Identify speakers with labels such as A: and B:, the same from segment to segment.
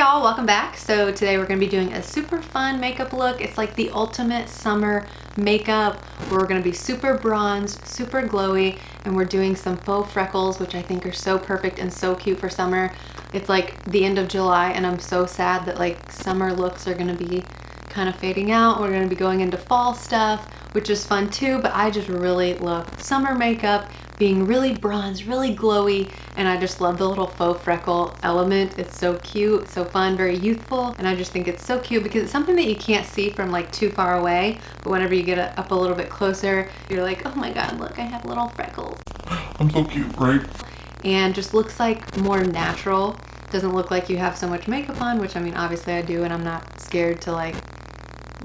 A: y'all, welcome back. So today we're going to be doing a super fun makeup look. It's like the ultimate summer makeup where we're going to be super bronzed, super glowy, and we're doing some faux freckles, which I think are so perfect and so cute for summer. It's like the end of July and I'm so sad that like summer looks are going to be kind of fading out. We're going to be going into fall stuff, which is fun too, but I just really love summer makeup, being really bronzed, really glowy, and I just love the little faux freckle element. It's so cute, so fun, very youthful, and I just think it's so cute because it's something that you can't see from like too far away, but whenever you get up a little bit closer, you're like, oh my god, look, I have little freckles.
B: I'm so cute, right?
A: And just looks like more natural. Doesn't look like you have so much makeup on, which I mean, obviously I do, and I'm not scared to like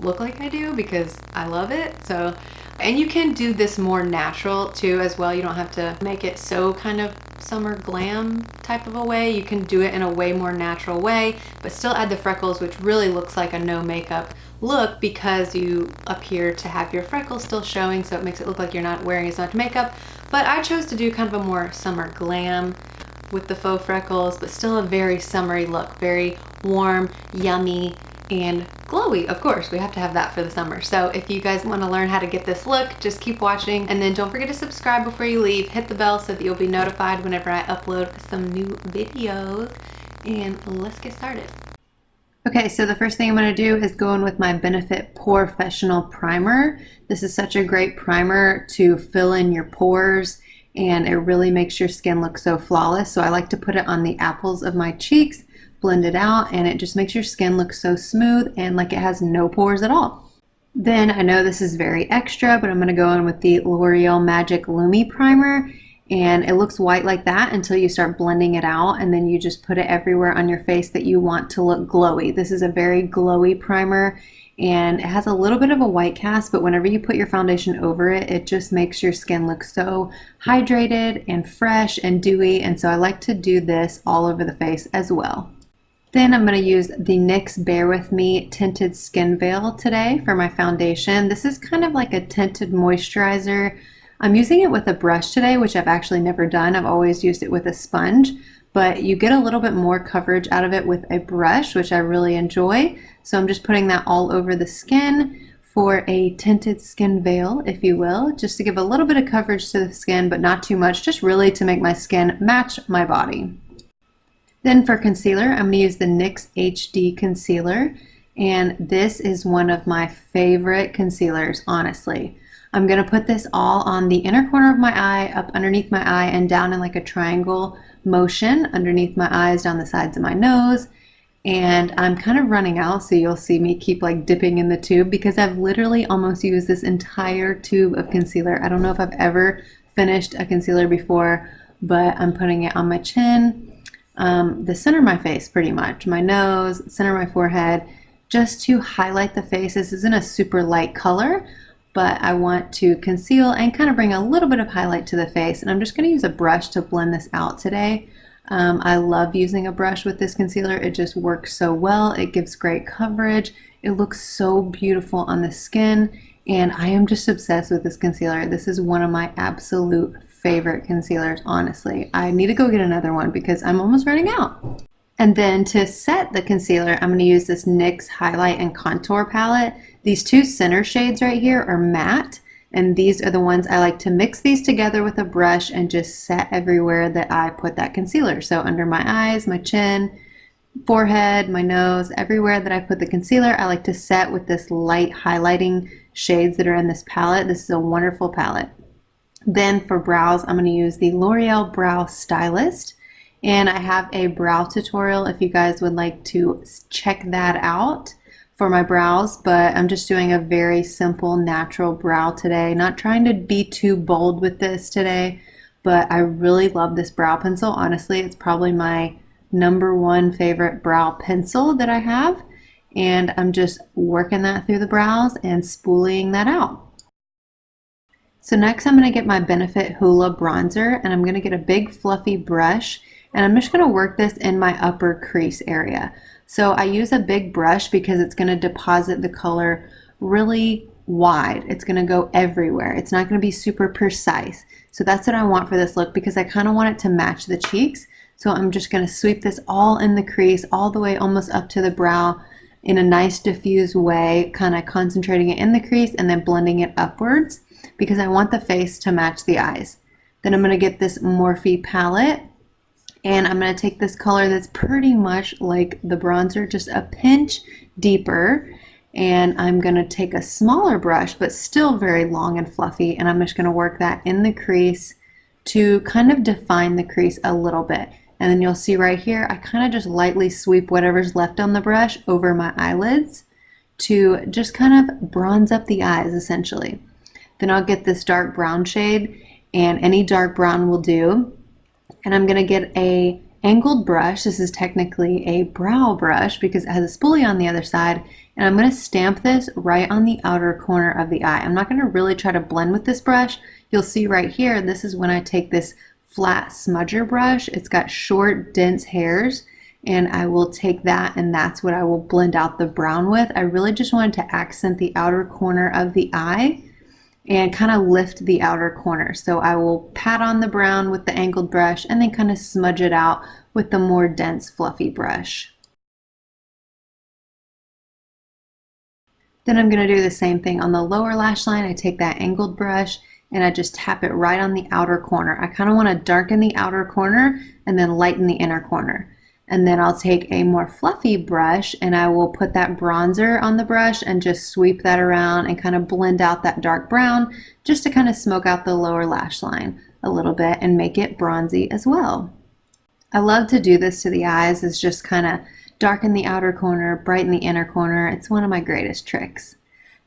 A: look like I do because I love it. So, and you can do this more natural too as well. You don't have to make it so kind of summer glam type of a way. You can do it in a way more natural way, but still add the freckles, which really looks like a no makeup look because you appear to have your freckles still showing, so it makes it look like you're not wearing as much makeup. But I chose to do kind of a more summer glam with the faux freckles, but still a very summery look, very warm, yummy, and glowy. Of course, we have to have that for the summer. So if you guys want to learn how to get this look, just keep watching, and then don't forget to subscribe before you leave. Hit the bell so that you'll be notified whenever I upload some new videos, and let's get started. Okay, so the first thing I'm going to do is go in with my Benefit Professional Primer. This is such a great primer to fill in your pores, and it really makes your skin look so flawless. So I like to put it on the apples of my cheeks, blend it out, and it just makes your skin look so smooth and like it has no pores at all. Then I know this is very extra, but I'm going to go in with the L'Oreal Magic Lumi Primer, and it looks white like that until you start blending it out, and then you just put it everywhere on your face that you want to look glowy. This is a very glowy primer, and it has a little bit of a white cast, but whenever you put your foundation over it, it just makes your skin look so hydrated and fresh and dewy, and so I like to do this all over the face as well. Then I'm going to use the NYX Bear With Me Tinted Skin Veil today for my foundation. This is kind of like a tinted moisturizer. I'm using it with a brush today, which I've actually never done. I've always used it with a sponge, but you get a little bit more coverage out of it with a brush, which I really enjoy. So I'm just putting that all over the skin for a tinted skin veil, if you will, just to give a little bit of coverage to the skin, but not too much, just really to make my skin match my body. Then for concealer, I'm going to use the NYX HD Concealer, and this is one of my favorite concealers, honestly. I'm going to put this all on the inner corner of my eye, up underneath my eye, and down in like a triangle motion underneath my eyes, down the sides of my nose. And I'm kind of running out, so you'll see me keep like dipping in the tube because I've literally almost used this entire tube of concealer. I don't know if I've ever finished a concealer before, but I'm putting it on my chin, the center of my face pretty much, my nose, center of my forehead, just to highlight the face. This isn't a super light color, but I want to conceal and kind of bring a little bit of highlight to the face, and I'm just going to use a brush to blend this out today. I love using a brush with this concealer. It just works so well. It gives great coverage. It looks so beautiful on the skin, and I am just obsessed with this concealer. This is one of my absolute favorite concealers, honestly. I need to go get another one because I'm almost running out. And then to set the concealer, I'm going to use this NYX Highlight and Contour Palette. These two center shades right here are matte, and these are the ones I like to mix these together with a brush and just set everywhere that I put that concealer. So under my eyes, my chin, forehead, my nose, everywhere that I put the concealer, I like to set with this light highlighting shades that are in this palette. This is a wonderful palette. Then for brows, I'm going to use the L'Oreal Brow Stylist, and I have a brow tutorial if you guys would like to check that out for my brows, but I'm just doing a very simple natural brow today, not trying to be too bold with this today, but I really love this brow pencil. Honestly, it's probably my #1 favorite brow pencil that I have, and I'm just working that through the brows and spooling that out. So next I'm going to get my Benefit Hoola bronzer, and I'm going to get a big fluffy brush, and I'm just going to work this in my upper crease area. So I use a big brush because it's going to deposit the color really wide. It's going to go everywhere. It's not going to be super precise. So that's what I want for this look because I kind of want it to match the cheeks. So I'm just going to sweep this all in the crease, all the way almost up to the brow in a nice diffuse way, kind of concentrating it in the crease and then blending it upwards because I want the face to match the eyes. Then I'm going to get this Morphe palette and I'm going to take this color that's pretty much like the bronzer, just a pinch deeper. And I'm going to take a smaller brush, but still very long and fluffy, and I'm just going to work that in the crease to kind of define the crease a little bit. And then you'll see right here, I kind of just lightly sweep whatever's left on the brush over my eyelids to just kind of bronze up the eyes essentially. Then I'll get this dark brown shade, and any dark brown will do. And I'm going to get a angled brush. This is technically a brow brush because it has a spoolie on the other side, and I'm going to stamp this right on the outer corner of the eye. I'm not going to really try to blend with this brush. You'll see right here, this is when I take this flat smudger brush. It's got short, dense hairs, and I will take that, and that's what I will blend out the brown with. I really just wanted to accent the outer corner of the eye and kind of lift the outer corner. So I will pat on the brown with the angled brush and then kind of smudge it out with the more dense fluffy brush. Then I'm going to do the same thing on the lower lash line. I take that angled brush and I just tap it right on the outer corner. I kind of want to darken the outer corner and then lighten the inner corner. And then I'll take a more fluffy brush and I will put that bronzer on the brush and just sweep that around and kind of blend out that dark brown just to kind of smoke out the lower lash line a little bit and make it bronzy as well. I love to do this to the eyes, is just kind of darken the outer corner, brighten the inner corner. It's one of my greatest tricks.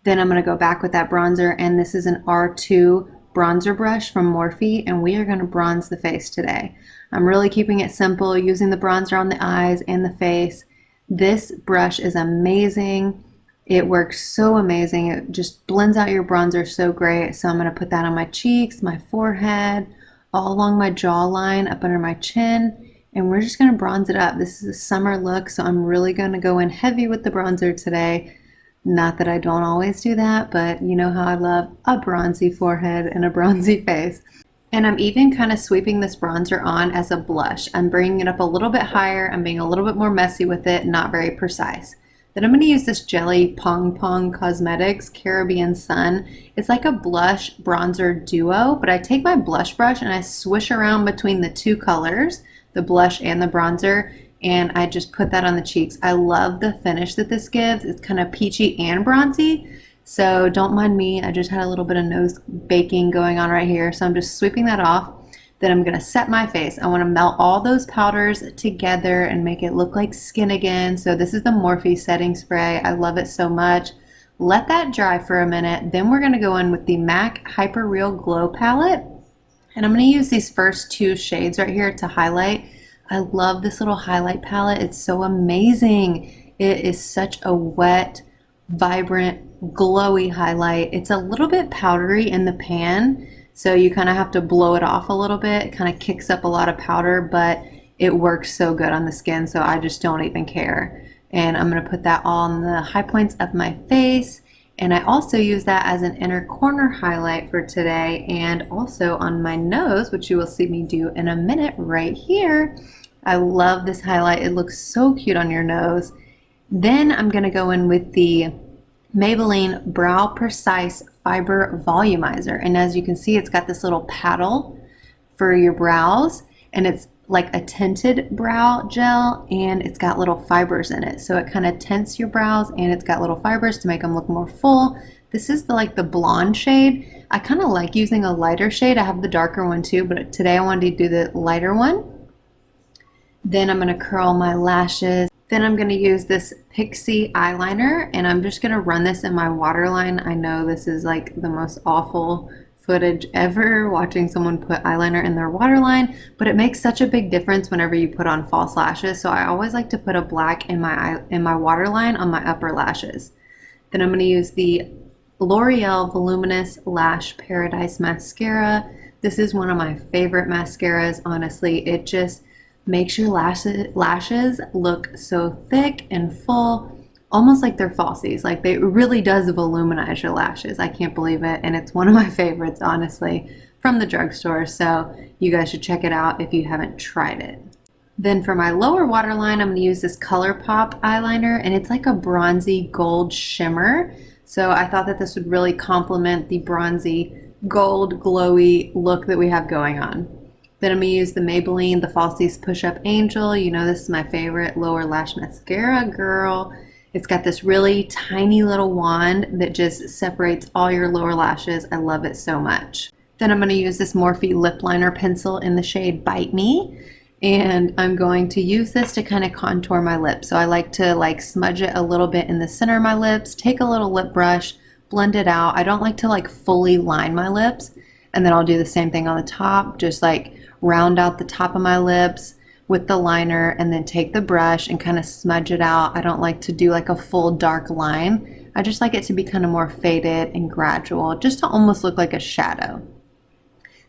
A: Then I'm going to go back with that bronzer, and this is an R2 bronzer brush from Morphe, and we are going to bronze the face today. I'm really keeping it simple, using the bronzer on the eyes and the face. This brush is amazing. It works so amazing. It just blends out your bronzer so great. So I'm going to put that on my cheeks, my forehead, all along my jawline, up under my chin, and we're just going to bronze it up. This is a summer look, so I'm really going to go in heavy with the bronzer today. Not that I don't always do that, but you know how I love a bronzy forehead and a bronzy face. And I'm even kind of sweeping this bronzer on as a blush. I'm bringing it up a little bit higher. I'm being a little bit more messy with it, not very precise. Then I'm going to use this Jelly Pong Pong Cosmetics Caribbean Sun. It's like a blush bronzer duo, but I take my blush brush and I swish around between the two colors, the blush and the bronzer, and I just put that on the cheeks. I love the finish that this gives. It's kind of peachy and bronzy. So don't mind me, I just had a little bit of nose baking going on right here. So I'm just sweeping that off. Then I'm gonna set my face. I wanna melt all those powders together and make it look like skin again. So this is the Morphe setting spray. I love it so much. Let that dry for a minute. Then we're gonna go in with the MAC Hyper Real Glow palette. And I'm gonna use these first two shades right here to highlight. I love this little highlight palette. It's so amazing. It is such a wet, vibrant, glowy highlight. It's a little bit powdery in the pan, so you kind of have to blow it off a little bit. It kind of kicks up a lot of powder, but it works so good on the skin, so I just don't even care. And I'm going to put that on the high points of my face, and I also use that as an inner corner highlight for today, and also on my nose, which you will see me do in a minute right here. I love this highlight. It looks so cute on your nose. Then I'm going to go in with the Maybelline Brow Precise Fiber Volumizer, and as you can see, it's got this little paddle for your brows, and it's like a tinted brow gel, and it's got little fibers in it, so it kind of tints your brows, and it's got little fibers to make them look more full. This is the blonde shade. I kind of like using a lighter shade. I have the darker one too, but today I wanted to do the lighter one. Then I'm going to curl my lashes. Then I'm going to use this Pixie eyeliner, and I'm just going to run this in my waterline. I know this is like the most awful footage ever, watching someone put eyeliner in their waterline, but it makes such a big difference whenever you put on false lashes. So I always like to put a black in my waterline on my upper lashes. Then I'm going to use the L'Oreal Voluminous Lash Paradise Mascara. This is one of my favorite mascaras, honestly. It just makes your lashes look so thick and full, almost like they're falsies. Like, it really does voluminize your lashes. I can't believe it, and it's one of my favorites, honestly, from the drugstore. So you guys should check it out if you haven't tried it. Then for my lower waterline, I'm going to use this ColourPop eyeliner, and it's like a bronzy gold shimmer. So I thought that this would really complement the bronzy gold glowy look that we have going on. Then I'm going to use the Maybelline The Falsies Push Up Angel. You know this is my favorite lower lash mascara, girl. It's got this really tiny little wand that just separates all your lower lashes. I love it so much. Then I'm going to use this Morphe lip liner pencil in the shade Bite Me. And I'm going to use this to kind of contour my lips. So I like to smudge it a little bit in the center of my lips, take a little lip brush, blend it out. I don't like to fully line my lips. And then I'll do the same thing on the top, just round out the top of my lips with the liner and then take the brush and kind of smudge it out. I don't like to do a full dark line. I just like it to be kind of more faded and gradual, just to almost look like a shadow.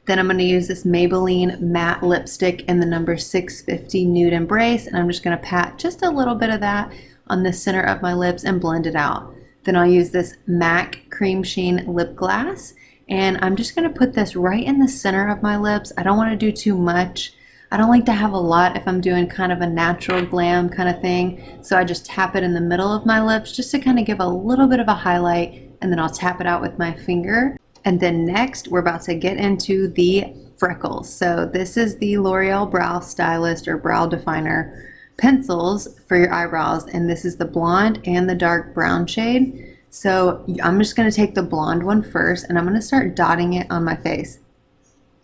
A: Then I'm going to use this Maybelline matte lipstick in the number 650 Nude Embrace, and I'm just going to pat just a little bit of that on the center of my lips and blend it out. Then I'll use this MAC Cream Sheen Lip Glass, and I'm just going to put this right in the center of my lips. I don't want to do too much. I don't like to have a lot if I'm doing kind of a natural glam kind of thing. So I just tap it in the middle of my lips just to kind of give a little bit of a highlight, and then I'll tap it out with my finger. And then next we're about to get into the freckles. So this is the L'Oreal Brow Stylist or Brow Definer pencils for your eyebrows. And this is the blonde and the dark brown shade. So I'm just going to take the blonde one first, and I'm going to start dotting it on my face.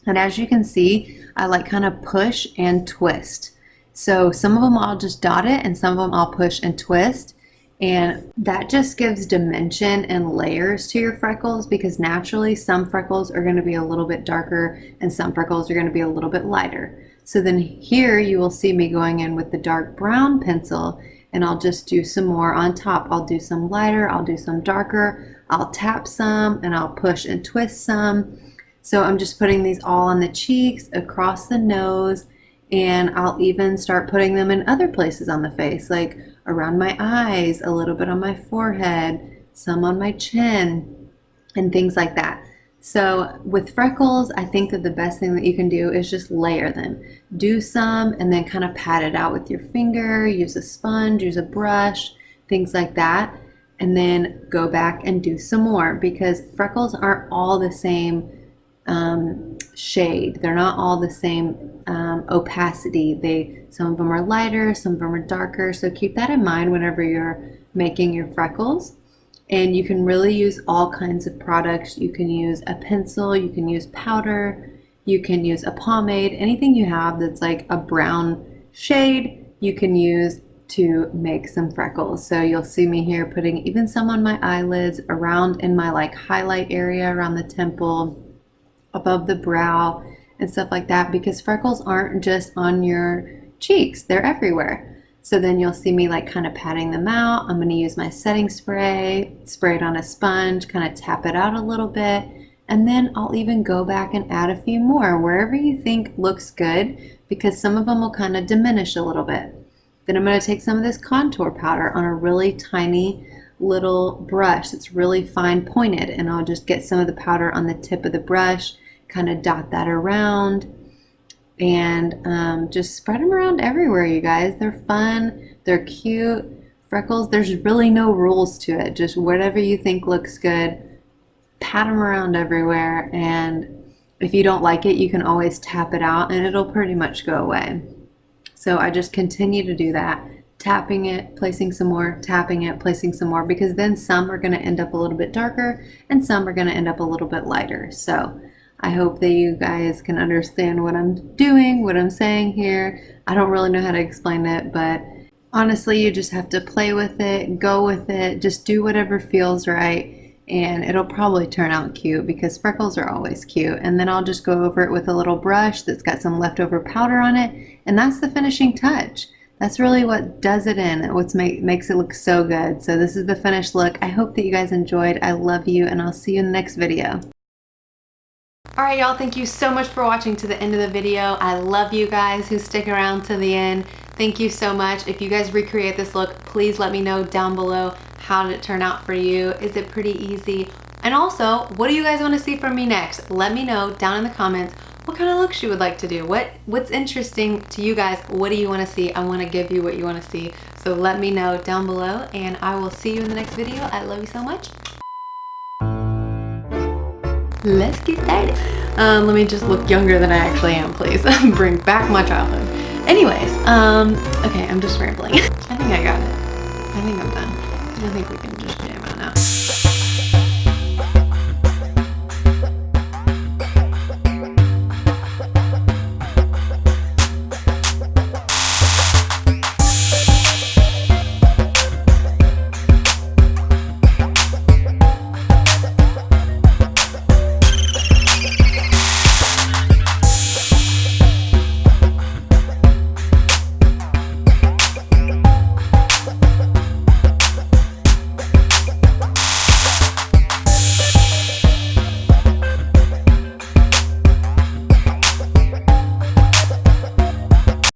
A: And as you can see, I kind of push and twist. So some of them I'll just dot it, and some of them I'll push and twist. And that just gives dimension and layers to your freckles, because naturally some freckles are going to be a little bit darker and some freckles are going to be a little bit lighter. So then here you will see me going in with the dark brown pencil, and I'll just do some more on top. I'll do some lighter, I'll do some darker, I'll tap some, and I'll push and twist some. So I'm just putting these all on the cheeks, across the nose, and I'll even start putting them in other places on the face, like around my eyes, a little bit on my forehead, some on my chin, and things like that. So with freckles, I think that the best thing that you can do is just layer them. Do some and then kind of pat it out with your finger, use a sponge, use a brush, things like that. And then go back and do some more, because freckles aren't all the same shade. They're not all the same opacity. Some of them are lighter, some of them are darker. So keep that in mind whenever you're making your freckles. And you can really use all kinds of products. You can use a pencil, you can use powder, you can use a pomade, anything you have that's like a brown shade, you can use to make some freckles. So you'll see me here putting even some on my eyelids, around in my highlight area, around the temple, above the brow, and stuff like that, because freckles aren't just on your cheeks, they're everywhere. So then you'll see me kind of patting them out. I'm going to use my setting spray, spray it on a sponge, kind of tap it out a little bit, and then I'll even go back and add a few more wherever you think looks good, because some of them will kind of diminish a little bit. Then I'm going to take some of this contour powder on a really tiny little brush that's really fine pointed, and I'll just get some of the powder on the tip of the brush, kind of dot that around, and just spread them around everywhere, you guys. They're fun, they're cute. Freckles, there's really no rules to it. Just whatever you think looks good, pat them around everywhere, and if you don't like it, you can always tap it out and it'll pretty much go away. So I just continue to do that, tapping it, placing some more, tapping it, placing some more, because then some are going to end up a little bit darker and some are going to end up a little bit lighter. So I hope that you guys can understand what I'm doing, what I'm saying here. I don't really know how to explain it, but honestly, you just have to play with it, go with it, just do whatever feels right, and it'll probably turn out cute, because freckles are always cute. And then I'll just go over it with a little brush that's got some leftover powder on it, and that's the finishing touch. That's really what does it in, what makes it look so good. So this is the finished look. I hope that you guys enjoyed. I love you, and I'll see you in the next video. Alright y'all, thank you so much for watching to the end of the video. I love you guys who stick around to the end. Thank you so much. If you guys recreate this look, please let me know down below, how did it turn out for you? Is it pretty easy? And also, what do you guys want to see from me next? Let me know down in the comments. what kind of looks you would like to do. What's interesting to you guys? What do you want to see? I want to give you what you want to see. So let me know down below, and I will see you in the next video. I love you so much. Let's get started. Let me just look younger than I actually am, please. Bring back my childhood. Anyways, okay, I'm just rambling. I think I got it. I think I'm done. I think we can just